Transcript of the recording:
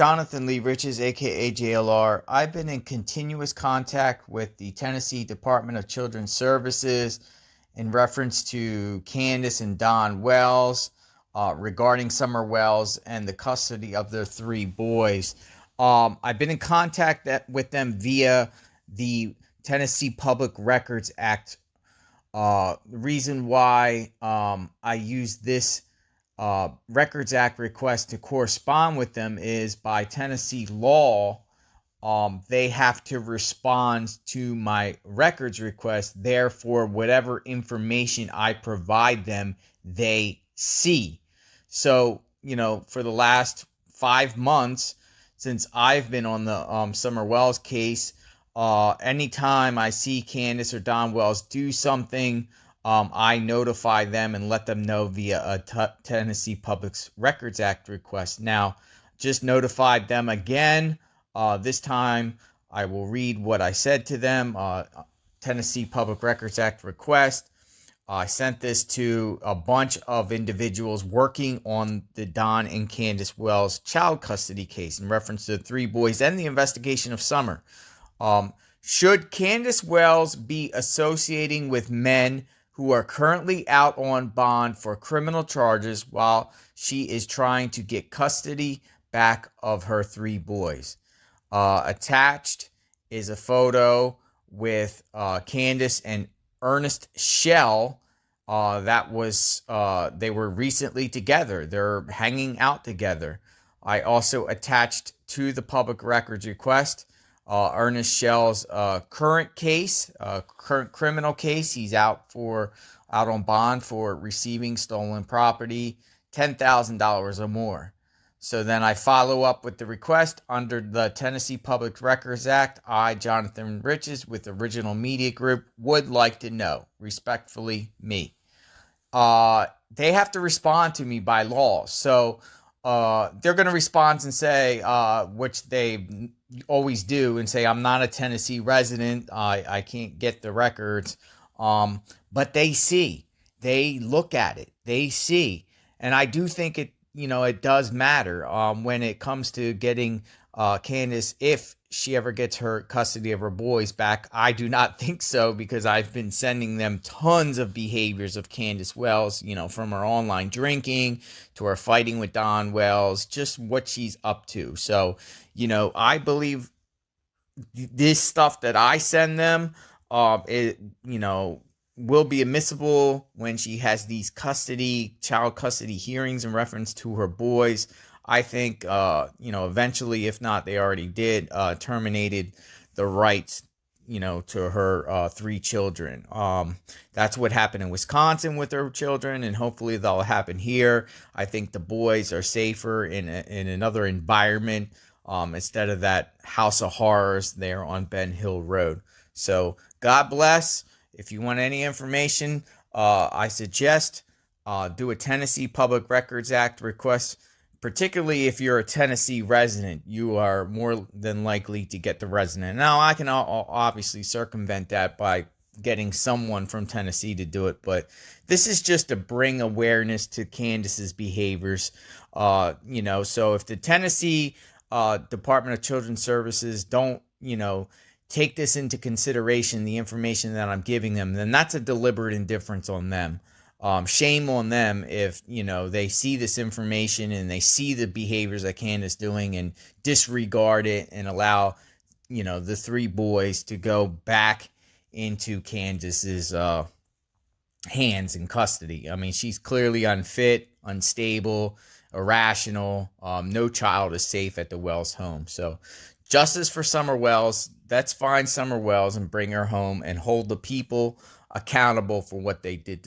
Jonathan Lee Riches, aka JLR. I've been in continuous contact with the Tennessee Department of Children's Services in reference to Candus and Don Wells regarding Summer Wells and the custody of their three boys. I've been in contact with them via the Tennessee Public Records Act. The reason why I use this Records Act request to correspond with them is by Tennessee law. They have to respond to my records request. Therefore, whatever information I provide them, they see. So, for the last 5 months since I've been on the Summer Wells case, anytime I see Candus or Don Wells do something, I notify them and let them know via a Tennessee Public Records Act request. Now, just notified them again. This time, I will read what I said to them. Tennessee Public Records Act request. I sent this to a bunch of individuals working on the Don and Candus Wells child custody case in reference to the three boys and the investigation of Summer. Should Candus Wells be associating with men who are currently out on bond for criminal charges while she is trying to get custody back of her three boys? Attached is a photo with Candus and Ernest Shell. They were recently together. They're hanging out together. I also attached to the public records request Ernest Shell's current case, current criminal case. He's out on bond for receiving stolen property, $10,000 or more. So then I follow up with the request under the Tennessee Public Records Act. I, Jonathan Riches, with Original Media Group, would like to know, respectfully, me. They have to respond to me by law. So they're going to respond and say, which they always do, and say, I'm not a Tennessee resident. I can't get the records. But they see. They look at it. They see. And I do think it does matter when it comes to getting Candus, if she ever gets her custody of her boys back. I do not think so, because I've been sending them tons of behaviors of Candus Wells, from her online drinking to her fighting with Don Wells, just what she's up to. So, I believe this stuff that I send them, will be admissible when she has these child custody hearings in reference to her boys. I think, eventually, if not, they already did, terminated the rights, to her three children. That's what happened in Wisconsin with her children, and hopefully that'll happen here. I think the boys are safer in another environment, instead of that house of horrors there on Ben Hill Road. So God bless. If you want any information, I suggest do a Tennessee Public Records Act request. Particularly if you're a Tennessee resident, you are more than likely to get the resident. Now, I can obviously circumvent that by getting someone from Tennessee to do it, but this is just to bring awareness to Candus's behaviors. So if the Tennessee Department of Children's Services don't, take this into consideration, the information that I'm giving them, then that's a deliberate indifference on them. Shame on them if, they see this information and they see the behaviors that Candus doing and disregard it and allow, the three boys to go back into Candus's hands in custody. I mean, she's clearly unfit, unstable, irrational. No child is safe at the Wells home. So justice for Summer Wells. Let's find Summer Wells and bring her home and hold the people accountable for what they did.